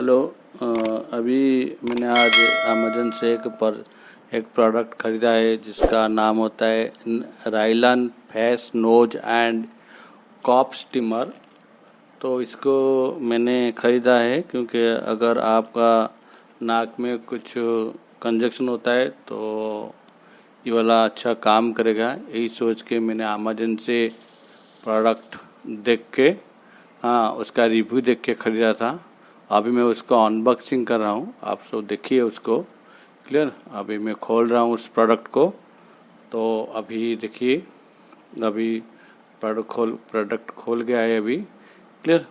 Hello. अभी मैंने आज अमेजन से एक प्रोडक्ट ख़रीदा है जिसका नाम होता है रायलन फेस नोज एंड कॉप स्टीमर। तो इसको मैंने ख़रीदा है क्योंकि अगर आपका नाक में कुछ कंजक्शन होता है तो ये वाला अच्छा काम करेगा। यही सोच के मैंने अमेजन से प्रोडक्ट देख के उसका रिव्यू देख के ख़रीदा था। अभी मैं उसको अनबॉक्सिंग कर रहा हूँ, आप सब देखिए उसको। क्लियर। अभी मैं खोल रहा हूँ उस प्रोडक्ट को। तो अभी देखिए, अभी प्रोडक्ट खोल गया है अभी। क्लियर।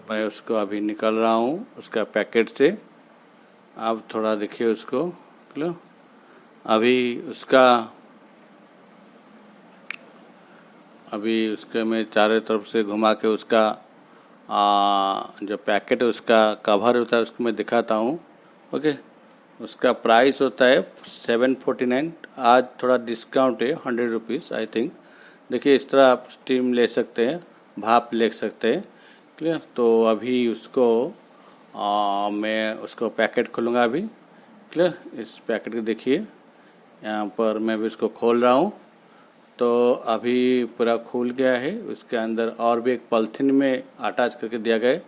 मैं उसको अभी निकल रहा हूँ उसका पैकेट से। आप थोड़ा देखिए उसको। क्लियर। अभी उसके मैं चारों तरफ से घुमा के उसका जो पैकेट है उसका कवर होता है उसको मैं दिखाता हूँ। ओके। उसका प्राइस होता है 749। आज थोड़ा डिस्काउंट है 100 रुपीज़ आई थिंक। देखिए इस तरह आप स्टीम ले सकते हैं, भाप ले सकते हैं। क्लियर। तो अभी उसको मैं उसको पैकेट खोलूँगा अभी। क्लियर। इस पैकेट को देखिए, यहाँ पर मैं भी उसको खोल रहा हूँ। तो अभी पूरा खुल गया है। उसके अंदर और भी एक पॉलिथीन में अटैच करके दिया गया है।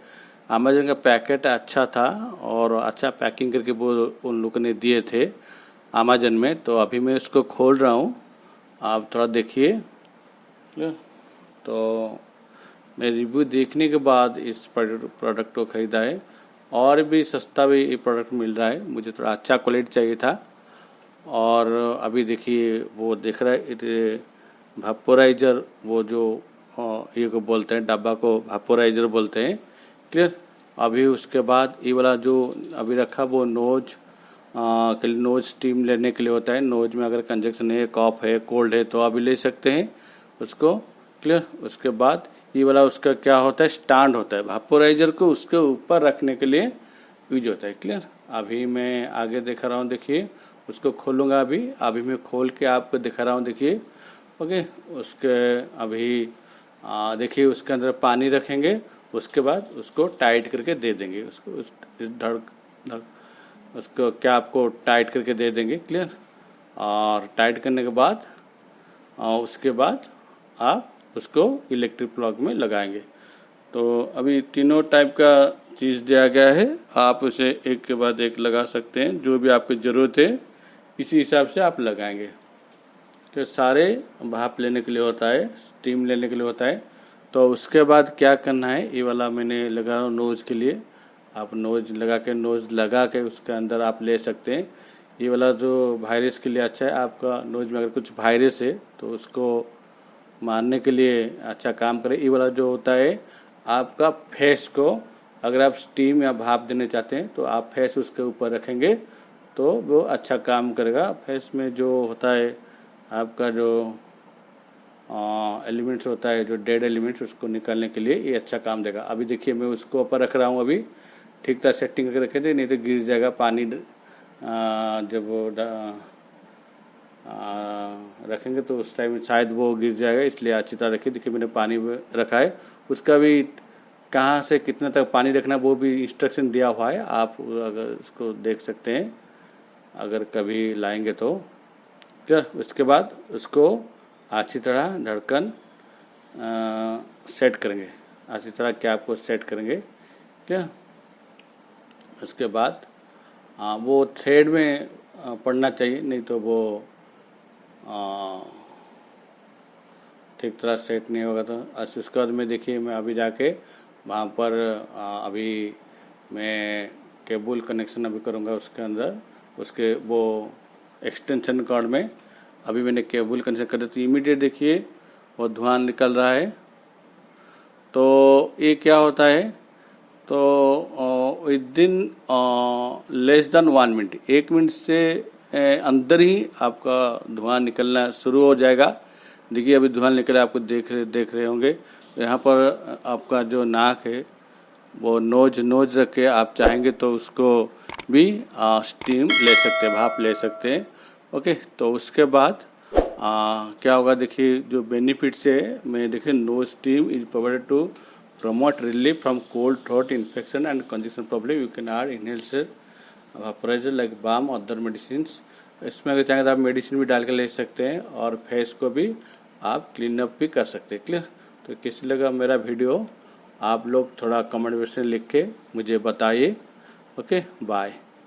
अमेजन का पैकेट अच्छा था और अच्छा पैकिंग करके वो उन लोगों ने दिए थे अमेजन में। तो अभी मैं उसको खोल रहा हूँ, आप थोड़ा देखिए। तो मैं रिव्यू देखने के बाद इस प्रोडक्ट को ख़रीदा है। और भी सस्ता भी ये प्रोडक्ट मिल रहा है, मुझे थोड़ा अच्छा क्वालिटी चाहिए था। और अभी देखिए वो देख रहा है वेपोराइज़र, वो जो ये को बोलते हैं, डब्बा को वेपोराइज़र बोलते हैं। क्लियर। अभी उसके बाद ये वाला जो अभी रखा वो नोज के लिए, नोज स्टीम लेने के लिए होता है। नोज में अगर कंजक्शन है, कॉफ है, कोल्ड है तो अभी ले सकते हैं उसको। क्लियर। उसके बाद ये वाला उसका क्या होता है, स्टैंड होता है। वेपोराइज़र को उसके ऊपर रखने के लिए यूज होता है। क्लियर। अभी मैं आगे दिखा रहा हूँ, देखिए उसको खोलूँगा अभी मैं खोल के आपको दिखा रहा हूँ, देखिए। ओके। उसके अभी देखिए उसके अंदर पानी रखेंगे, उसके बाद उसको टाइट करके दे देंगे उसको, उसको क्या आपको टाइट करके दे देंगे। क्लियर। और टाइट करने के बाद उसके बाद आप उसको इलेक्ट्रिक प्लग में लगाएंगे। तो अभी तीनों टाइप का चीज़ दिया गया है, आप उसे एक के बाद एक लगा सकते हैं। जो भी आपको ज़रूरत है इसी हिसाब से आप लगाएंगे। तो सारे भाप लेने के लिए होता है, स्टीम लेने के लिए होता है। तो उसके बाद क्या करना है, ये वाला मैंने लगा रहा हूँ नोज़ के लिए। आप नोज़ लगा के उसके अंदर आप ले सकते हैं। ये वाला जो वायरस के लिए अच्छा है, आपका नोज़ में अगर कुछ वायरस है तो उसको मारने के लिए अच्छा काम करे। ये वाला जो होता है आपका फेस को, अगर आप स्टीम या भाप देने चाहते हैं तो आप फेस उसके ऊपर रखेंगे तो वो अच्छा काम करेगा। फेस में जो होता है आपका जो एलिमेंट्स होता है, जो डेड एलिमेंट्स, उसको निकालने के लिए ये अच्छा काम देगा। अभी देखिए मैं उसको ऊपर रख रहा हूँ, अभी ठीक तरह सेटिंग करके रखे थे, नहीं तो गिर जाएगा पानी। जब वो रखेंगे तो उस टाइम शायद वो गिर जाएगा, इसलिए अच्छी तरह रखिए। देखिए मैंने पानी रखा है, उसका भी कहाँ से कितना तक पानी रखना वो भी इंस्ट्रक्शन दिया हुआ है, आप अगर उसको देख सकते हैं अगर कभी लाएंगे तो। ठीक। उसके बाद उसको अच्छी तरह ढक्कन सेट करेंगे, अच्छी तरह कैप को सेट करेंगे। ठीक है। उसके बाद वो थ्रेड में पड़ना चाहिए, नहीं तो वो ठीक तरह सेट नहीं होगा। तो उसके बाद में देखिए मैं अभी जाके वहाँ पर अभी मैं केबल कनेक्शन अभी करूँगा उसके अंदर, उसके वो एक्सटेंशन कॉर्ड में अभी मैंने केबल कनेक्शन कर दिया। तो इमीडिएट देखिए वो धुआं निकल रहा है। तो ये क्या होता है, तो within less than 1 minute, 1 minute से अंदर ही आपका धुआं निकलना शुरू हो जाएगा। देखिए अभी धुआं निकला, आपको देख रहे होंगे। यहाँ पर आपका जो नाक है वो नोज रख के आप चाहेंगे तो उसको भी स्टीम ले सकते हैं, भाप ले सकते हैं। ओके। तो उसके बाद क्या होगा, देखिए जो बेनिफिट्स है, मैं देखिए no steam is provided to promote relief from cold, throat infection and congestion problem. You can add inhaled vaporizer like balm, other medicines. इसमें अगर चाहें तो आप मेडिसिन भी डाल के ले सकते हैं और फेस को भी आप क्लीन अप भी कर सकते हैं। क्लियर? तो कैसी लगा मेरा वीडियो, आप लोग थोड़ा कमेंट में लिख के मुझे बताइए। Okay, bye.